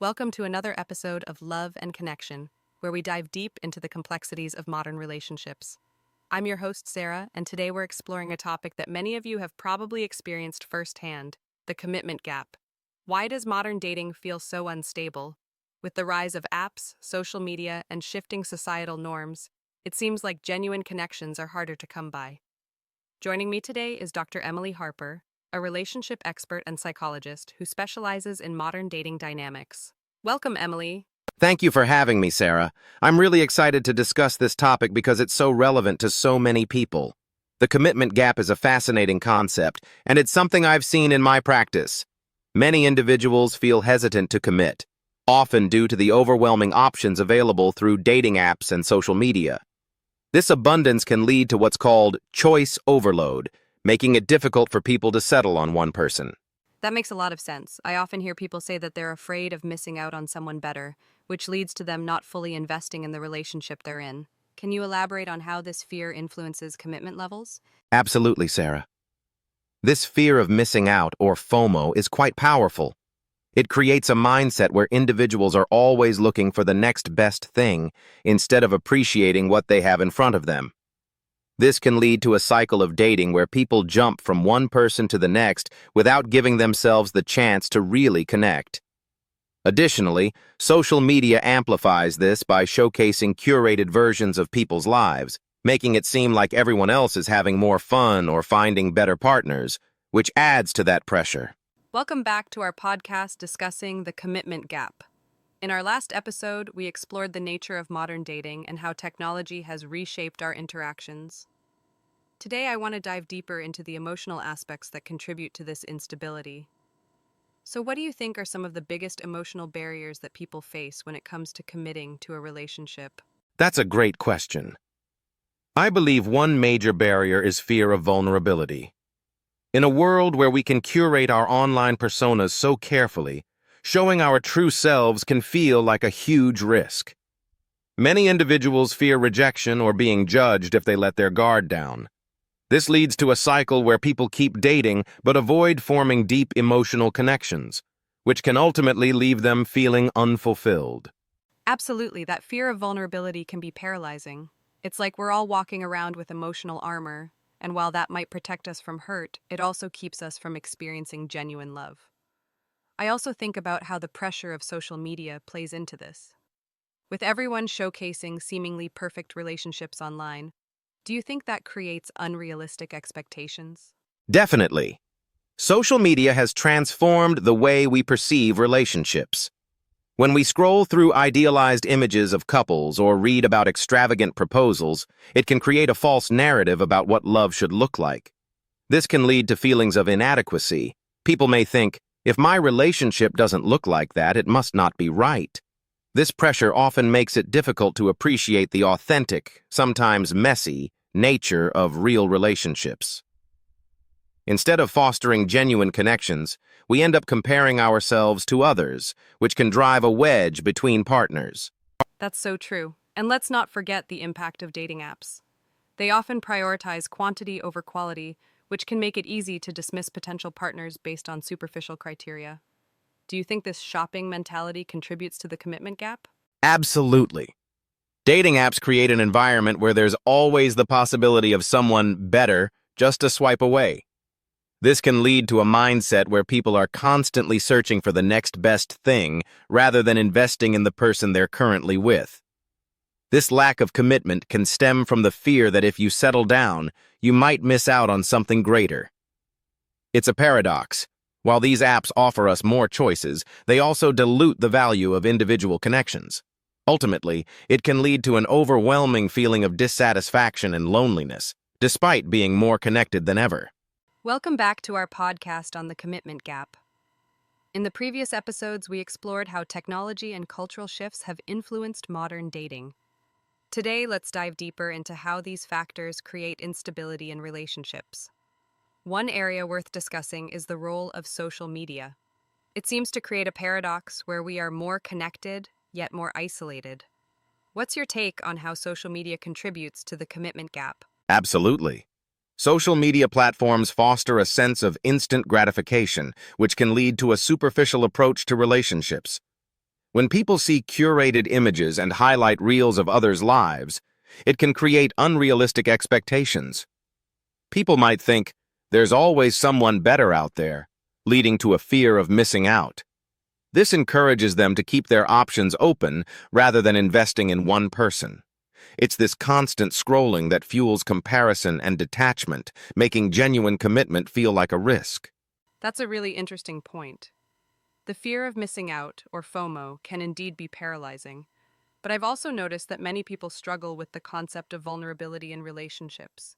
Welcome to another episode of Love and Connection, where we dive deep into the complexities of modern relationships. I'm your host, Sarah, and today we're exploring a topic that many of you have probably experienced firsthand: the commitment gap. Why does modern dating feel so unstable? With the rise of apps, social media, and shifting societal norms, it seems like genuine connections are harder to come by. Joining me today is Dr. Emily Harper, a relationship expert and psychologist who specializes in modern dating dynamics. Welcome, Emily. Thank you for having me, Sarah. I'm really excited to discuss this topic because it's so relevant to so many people. The commitment gap is a fascinating concept, and it's something I've seen in my practice. Many individuals feel hesitant to commit, often due to the overwhelming options available through dating apps and social media. This abundance can lead to what's called choice overload, making it difficult for people to settle on one person. That makes a lot of sense. I often hear people say that they're afraid of missing out on someone better, which leads to them not fully investing in the relationship they're in. Can you elaborate on how this fear influences commitment levels? Absolutely, Sarah. This fear of missing out, or FOMO, is quite powerful. It creates a mindset where individuals are always looking for the next best thing instead of appreciating what they have in front of them. This can lead to a cycle of dating where people jump from one person to the next without giving themselves the chance to really connect. Additionally, social media amplifies this by showcasing curated versions of people's lives, making it seem like everyone else is having more fun or finding better partners, which adds to that pressure. Welcome back to our podcast discussing the commitment gap. In our last episode, we explored the nature of modern dating and how technology has reshaped our interactions. Today, I want to dive deeper into the emotional aspects that contribute to this instability. So, what do you think are some of the biggest emotional barriers that people face when it comes to committing to a relationship? That's a great question. I believe one major barrier is fear of vulnerability. In a world where we can curate our online personas so carefully, showing our true selves can feel like a huge risk. Many individuals fear rejection or being judged if they let their guard down. This leads to a cycle where people keep dating but avoid forming deep emotional connections, which can ultimately leave them feeling unfulfilled. Absolutely, that fear of vulnerability can be paralyzing. It's like we're all walking around with emotional armor, and while that might protect us from hurt, it also keeps us from experiencing genuine love. I also think about how the pressure of social media plays into this. With everyone showcasing seemingly perfect relationships online, do you think that creates unrealistic expectations? Definitely. Social media has transformed the way we perceive relationships. When we scroll through idealized images of couples or read about extravagant proposals, it can create a false narrative about what love should look like. This can lead to feelings of inadequacy. People may think, if my relationship doesn't look like that, it must not be right. This pressure often makes it difficult to appreciate the authentic, sometimes messy, nature of real relationships. Instead of fostering genuine connections, we end up comparing ourselves to others, which can drive a wedge between partners. That's so true. And let's not forget the impact of dating apps. They often prioritize quantity over quality, which can make it easy to dismiss potential partners based on superficial criteria. Do you think this shopping mentality contributes to the commitment gap? Absolutely. Dating apps create an environment where there's always the possibility of someone better just a swipe away. This can lead to a mindset where people are constantly searching for the next best thing rather than investing in the person they're currently with. This lack of commitment can stem from the fear that if you settle down, you might miss out on something greater. It's a paradox. While these apps offer us more choices, they also dilute the value of individual connections. Ultimately, it can lead to an overwhelming feeling of dissatisfaction and loneliness, despite being more connected than ever. Welcome back to our podcast on the commitment gap. In the previous episodes, we explored how technology and cultural shifts have influenced modern dating. Today, let's dive deeper into how these factors create instability in relationships. One area worth discussing is the role of social media. It seems to create a paradox where we are more connected, yet more isolated. What's your take on how social media contributes to the commitment gap? Absolutely. Social media platforms foster a sense of instant gratification, which can lead to a superficial approach to relationships. When people see curated images and highlight reels of others' lives, it can create unrealistic expectations. People might think, there's always someone better out there, leading to a fear of missing out. This encourages them to keep their options open rather than investing in one person. It's this constant scrolling that fuels comparison and detachment, making genuine commitment feel like a risk. That's a really interesting point. The fear of missing out, or FOMO, can indeed be paralyzing. But I've also noticed that many people struggle with the concept of vulnerability in relationships.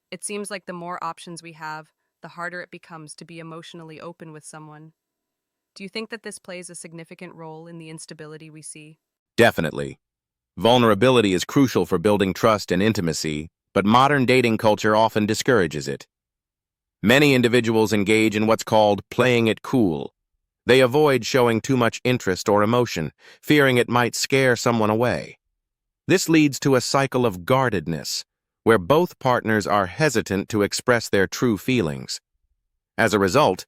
It seems like the more options we have, the harder it becomes to be emotionally open with someone. Do you think that this plays a significant role in the instability we see? Definitely. Vulnerability is crucial for building trust and intimacy, but modern dating culture often discourages it. Many individuals engage in what's called playing it cool. They avoid showing too much interest or emotion, fearing it might scare someone away. This leads to a cycle of guardedness, where both partners are hesitant to express their true feelings. As a result,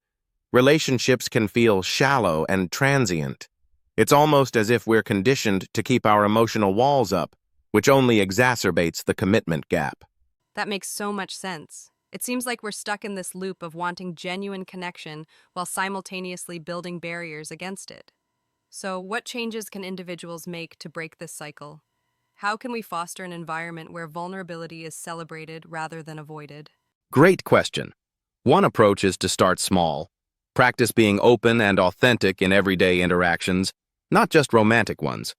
relationships can feel shallow and transient. It's almost as if we're conditioned to keep our emotional walls up, which only exacerbates the commitment gap. That makes so much sense. It seems like we're stuck in this loop of wanting genuine connection while simultaneously building barriers against it. So, what changes can individuals make to break this cycle? How can we foster an environment where vulnerability is celebrated rather than avoided? Great question. One approach is to start small. Practice being open and authentic in everyday interactions, not just romantic ones.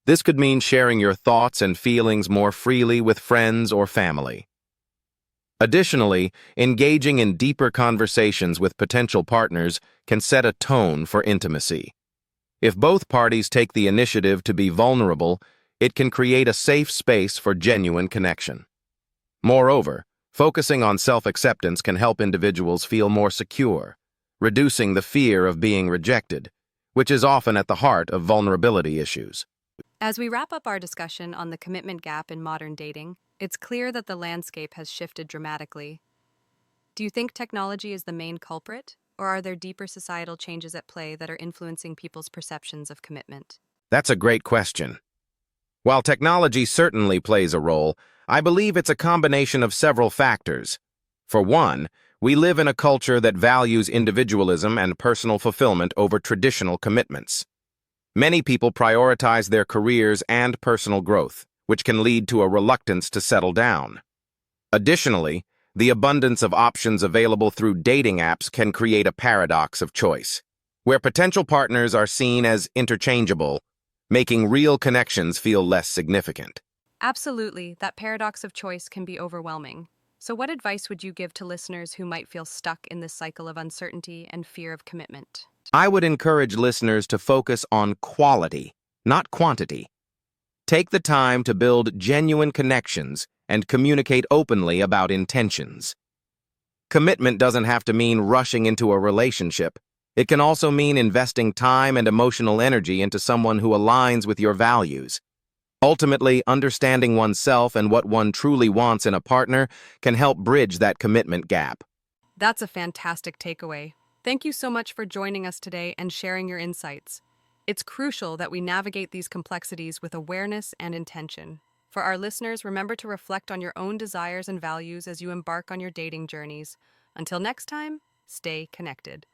This could mean sharing your thoughts and feelings more freely with friends or family. Additionally, engaging in deeper conversations with potential partners can set a tone for intimacy. If both parties take the initiative to be vulnerable, it can create a safe space for genuine connection. Moreover, focusing on self-acceptance can help individuals feel more secure, reducing the fear of being rejected, which is often at the heart of vulnerability issues. As we wrap up our discussion on the commitment gap in modern dating, it's clear that the landscape has shifted dramatically. Do you think technology is the main culprit, or are there deeper societal changes at play that are influencing people's perceptions of commitment? That's a great question. While technology certainly plays a role, I believe it's a combination of several factors. For one, we live in a culture that values individualism and personal fulfillment over traditional commitments. Many people prioritize their careers and personal growth, which can lead to a reluctance to settle down. Additionally, the abundance of options available through dating apps can create a paradox of choice, where potential partners are seen as interchangeable, making real connections feel less significant. Absolutely, that paradox of choice can be overwhelming. So, what advice would you give to listeners who might feel stuck in this cycle of uncertainty and fear of commitment? I would encourage listeners to focus on quality, not quantity. Take the time to build genuine connections and communicate openly about intentions. Commitment doesn't have to mean rushing into a relationship. It can also mean investing time and emotional energy into someone who aligns with your values. Ultimately, understanding oneself and what one truly wants in a partner can help bridge that commitment gap. That's a fantastic takeaway. Thank you so much for joining us today and sharing your insights. It's crucial that we navigate these complexities with awareness and intention. For our listeners, remember to reflect on your own desires and values as you embark on your dating journeys. Until next time, stay connected.